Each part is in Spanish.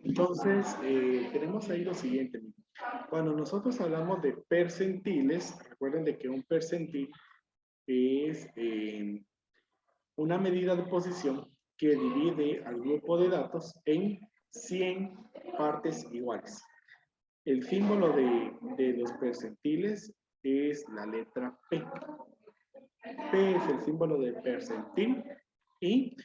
Entonces, tenemos ahí lo siguiente. Cuando nosotros hablamos de percentiles, recuerden de que un percentil es una medida de posición que divide al grupo de datos en 100 partes iguales. El símbolo de los percentiles es la letra P. P es el símbolo de percentil y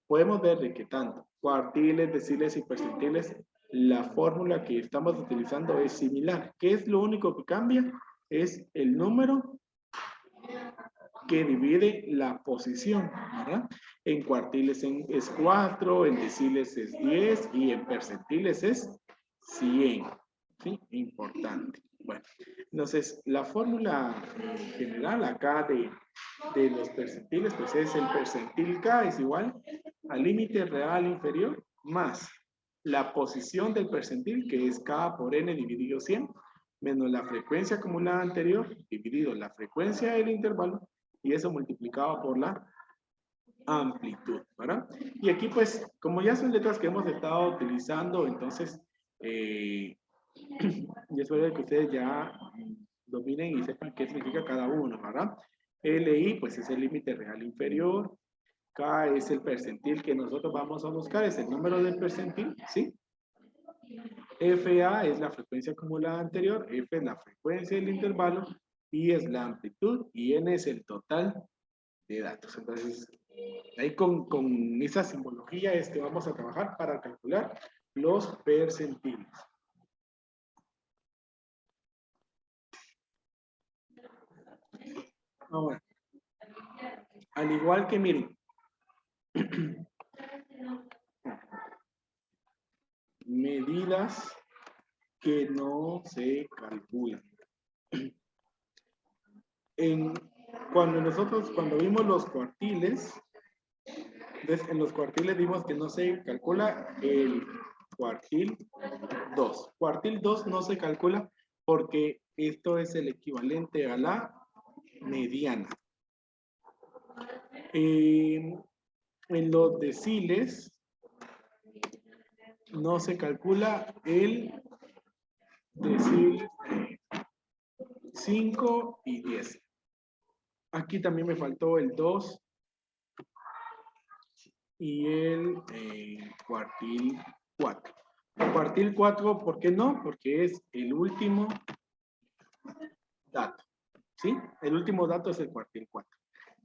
podemos ver de que tanto cuartiles, deciles y percentiles, la fórmula que estamos utilizando es similar. ¿Qué es lo único que cambia? Es el número que divide la posición, ¿verdad? En cuartiles es 4, en deciles es 10 y en percentiles es 100. ¿Sí? Importante. Bueno, entonces la fórmula general acá de los percentiles, pues es el percentil K es igual al límite real inferior más la posición del percentil, que es K por N dividido 100, menos la frecuencia acumulada anterior, dividido la frecuencia del intervalo, y eso multiplicado por la amplitud, ¿verdad? Y aquí pues, como ya son letras que hemos estado utilizando, entonces, yo espero que ustedes ya dominen y sepan qué significa cada uno, ¿verdad? LI, pues es el límite real inferior, K es el percentil que nosotros vamos a buscar, es el número del percentil, ¿sí? FA es la frecuencia acumulada anterior, F es la frecuencia del intervalo, I es la amplitud y N es el total de datos. Entonces, ahí con esa simbología es que vamos a trabajar para calcular los percentiles. Ahora, al igual que miren, medidas que no se calculan. Cuando vimos los cuartiles, en los cuartiles vimos que no se calcula el cuartil 2. Cuartil 2 no se calcula porque esto es el equivalente a la mediana. En los deciles no se calcula el decil 5 y 10. Aquí también me faltó el 2 y el cuartil 4. El cuartil 4, ¿por qué no? Porque es el último dato. ¿Sí? El último dato es el cuartil 4.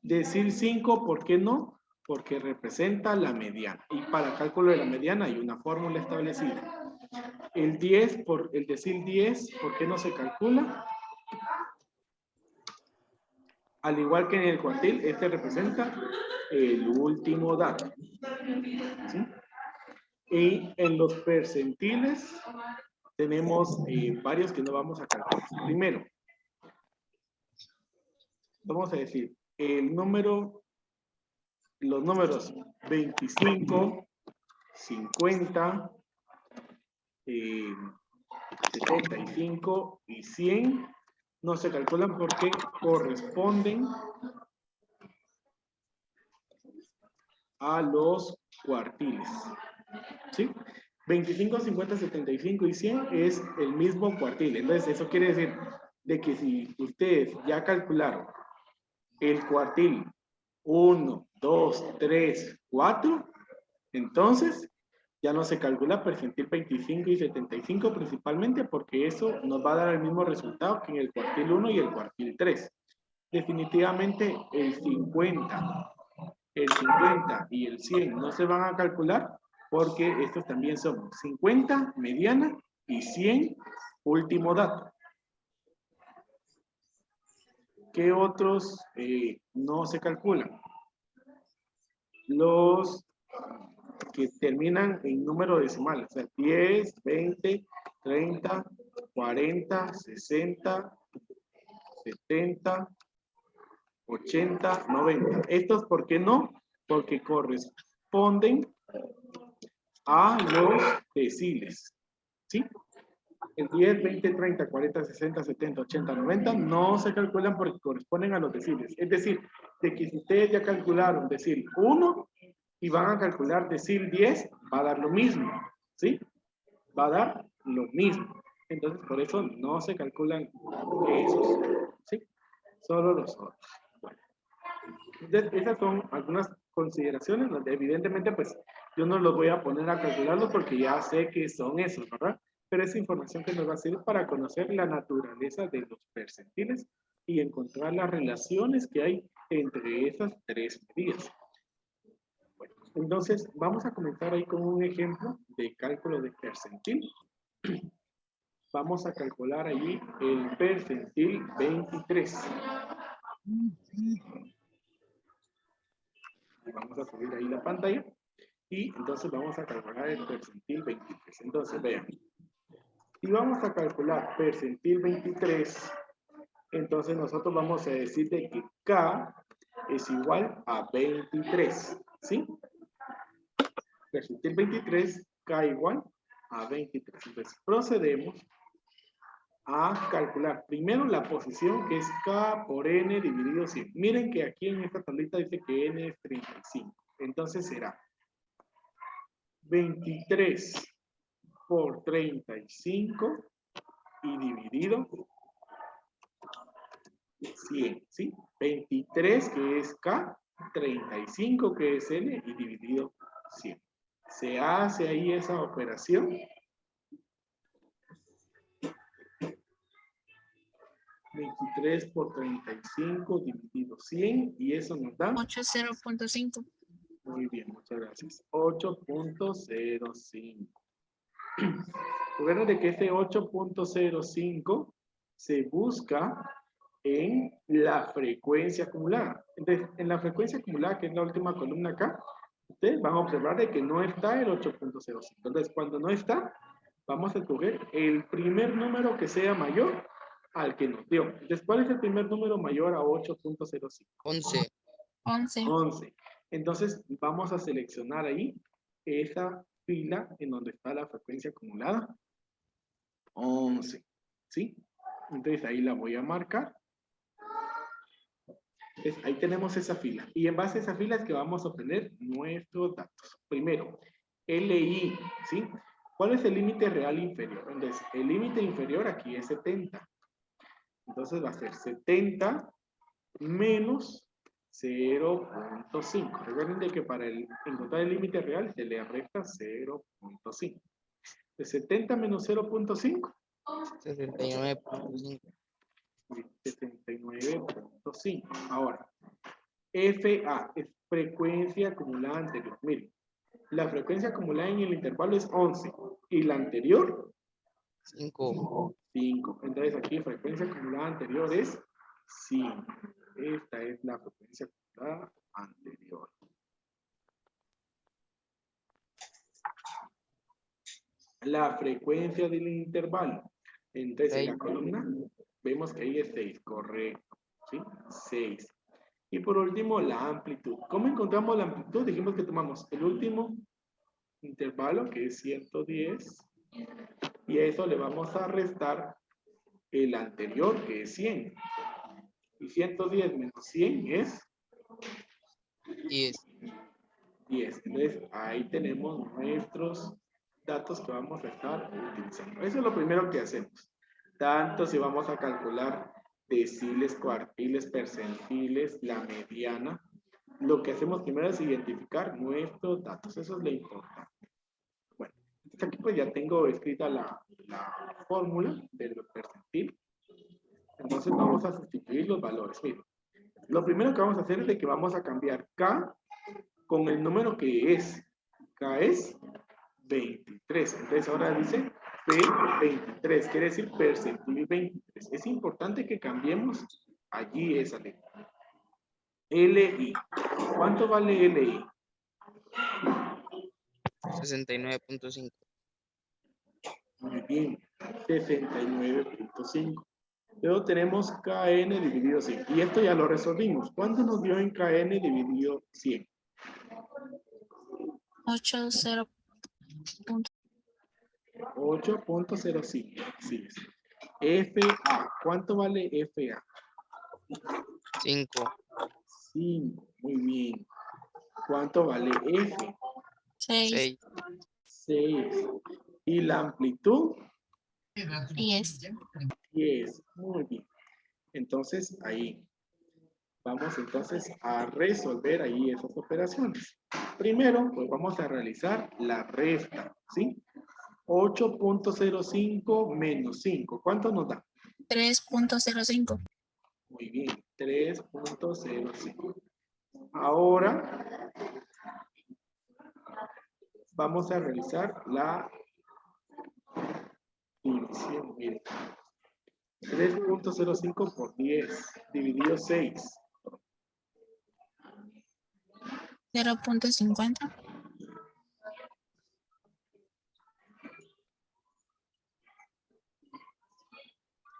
Decil 5, ¿por qué no? Porque representa la mediana. Y para el cálculo de la mediana hay una fórmula establecida. El 10, el decil 10, ¿por qué no se calcula? Al igual que en el cuartil, este representa el último dato. ¿Sí? Y en los percentiles tenemos varios que no vamos a calcular. Primero, vamos a decir los números 25, 50, 75 y 100 no se calculan porque corresponden a los cuartiles. ¿Sí? 25, 50, 75 y 100 es el mismo cuartil. Entonces, eso quiere decir de que si ustedes ya calcularon el cuartil 1, 2, 3, 4, entonces ya no se calcula percentil 25 y 75 principalmente porque eso nos va a dar el mismo resultado que en el cuartil 1 y el cuartil 3. Definitivamente el 50 y el 100 no se van a calcular porque estos también son 50 mediana y 100 último dato. ¿Qué otros no se calculan? Los que terminan en número decimal, o sea, 10, 20, 30, 40, 60, 70, 80, 90. ¿Estos por qué no? Porque corresponden a los deciles. ¿Sí? El 10, 20, 30, 40, 60, 70, 80, 90 no se calculan porque corresponden a los deciles. Es decir, de que si ustedes ya calcularon decil 1 y van a calcular decil 10, va a dar lo mismo. ¿Sí? va a dar lo mismo. Entonces, por eso no se calculan esos, ¿sí? Solo los otros. Bueno, entonces, esas son algunas consideraciones donde evidentemente, pues, yo no los voy a poner a calcularlos porque ya sé que son esos, ¿verdad? Pero es información que nos va a servir para conocer la naturaleza de los percentiles y encontrar las relaciones que hay entre esas tres medidas. Bueno, entonces, vamos a comenzar ahí con un ejemplo de cálculo de percentil. Vamos a calcular allí el percentil 23. Vamos a subir ahí la pantalla. Y entonces vamos a calcular el percentil 23. Entonces, vean. Si vamos a calcular percentil 23, entonces nosotros vamos a decir de que K es igual a 23. ¿Sí? Percentil 23, K igual a 23. Entonces, procedemos a calcular primero la posición, que es K por N dividido 100. Miren que aquí en esta tablita dice que N es 35. Entonces será 23 por 35 y dividido 100, ¿sí? 23 que es K, 35 que es N y dividido 100. Se hace ahí esa operación. 23 por 35 dividido 100 y eso nos da 80.5. Muy bien, muchas gracias. 8.05. Recuerden de que este 8.05 se busca en la frecuencia acumulada. Entonces, en la frecuencia acumulada, que es la última columna acá, ustedes van a observar de que no está el 8.05. Entonces, cuando no está, vamos a escoger el primer número que sea mayor al que nos dio. Entonces, ¿cuál es el primer número mayor a 8.05? 11. 11. Entonces vamos a seleccionar ahí esa fila en donde está la frecuencia acumulada. 11. ¿Sí? Entonces ahí la voy a marcar. Entonces, ahí tenemos esa fila. Y en base a esa fila es que vamos a obtener nuestros datos. Primero, LI. ¿Sí? ¿Cuál es el límite real inferior? Entonces, el límite inferior aquí es 70. Entonces va a ser 70 menos 0.5. Recuerden de que para encontrar el límite real se le resta 0.5. De 70 menos 0.5. 69.5. 79.5. Ahora, FA es frecuencia acumulada anterior. Miren, la frecuencia acumulada en el intervalo es 11 y la anterior 5. 5. Entonces aquí frecuencia acumulada anterior es 5. Esta es la frecuencia acumulada anterior. La frecuencia del intervalo. Entonces, en la columna vemos que ahí es 6, correcto. ¿Sí? 6. Y por último, la amplitud. ¿Cómo encontramos la amplitud? Dijimos que tomamos el último intervalo, que es 110, y a eso le vamos a restar el anterior, que es 100. Y 110 menos 100 es 10. 10. Entonces, ahí tenemos nuestros datos que vamos a estar utilizando. Eso es lo primero que hacemos. Tanto si vamos a calcular deciles, cuartiles, percentiles, la mediana, lo que hacemos primero es identificar nuestros datos. Eso es lo importante. Bueno, entonces aquí pues ya tengo escrita la fórmula del percentil. Entonces vamos a sustituir los valores. Miren, lo primero que vamos a hacer es de que vamos a cambiar K con el número que es. K es 23. Entonces ahora dice P23, quiere decir percentil 23. Es importante que cambiemos allí esa letra. LI. ¿Cuánto vale LI? 69.5. Muy bien, 69.5. Luego tenemos KN dividido 100. Y esto ya lo resolvimos. ¿Cuánto nos dio en KN dividido 100? 80. 8.05. Sí. FA. ¿Cuánto vale FA? 5. 5. Muy bien. ¿Cuánto vale F? 6. 6. 6. Y la amplitud, 10. 10. Muy bien. Entonces, ahí. Vamos entonces a resolver ahí esas operaciones. Primero, pues vamos a realizar la resta, ¿sí? 8.05 menos 5. ¿Cuánto nos da? 3.05. Muy bien, 3.05. Ahora vamos a realizar la división. Miren, 3.05 por 10 dividido 6. 0.50.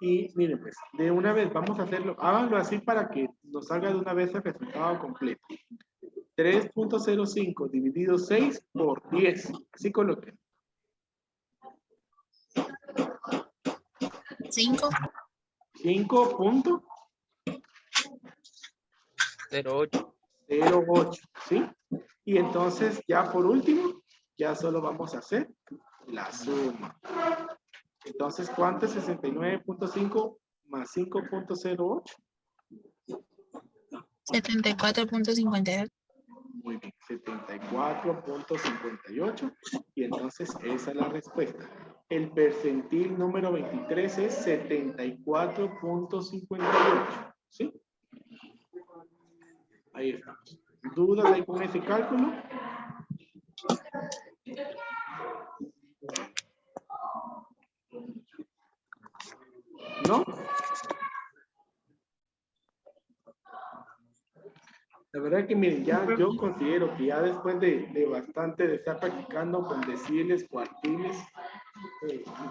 Y miren, pues, de una vez vamos a hacerlo. Háganlo así para que nos salga de una vez el resultado completo. 3.05 dividido 6 por 10. Así coloquen. 5. 5.08, 0.8. ¿sí? Y entonces, ya por último, ya solo vamos a hacer la suma. Entonces, ¿cuánto es 69.5 más 5.08? 74.58. Muy bien, 74.58. Y entonces esa es la respuesta. El percentil número 23 es 74.58. ¿Sí? Ahí estamos. ¿Dudas ahí con ese cálculo? ¿No? La verdad que miren, ya yo considero que ya después de bastante de estar practicando con deciles, cuartiles,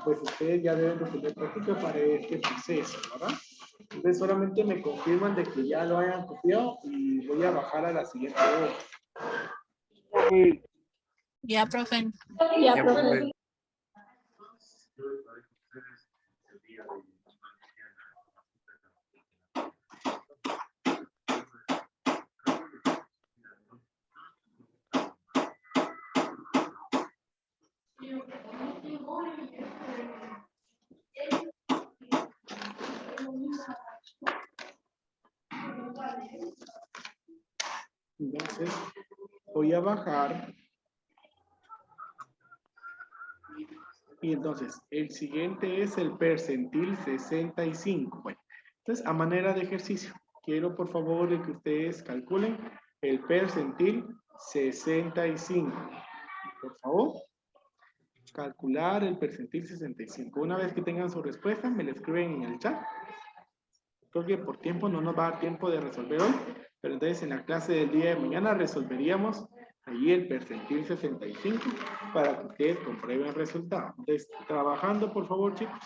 pues ustedes ya deben de tener práctica para este proceso, ¿verdad? Entonces solamente me confirman de que ya lo hayan copiado y voy a bajar a la siguiente hoja. Ya, profe. Ya, profe. Entonces voy a bajar. Y entonces, el siguiente es el percentil 65. Bueno, entonces, a manera de ejercicio, quiero por favor que ustedes calculen el percentil 65. Por favor, calcular el percentil 65. Una vez que tengan su respuesta, me la escriben en el chat. Creo que por tiempo no nos va a dar tiempo de resolver hoy, pero entonces en la clase del día de mañana resolveríamos ahí el percentil 65 para que ustedes comprueben el resultado. Entonces, trabajando, por favor, chicos.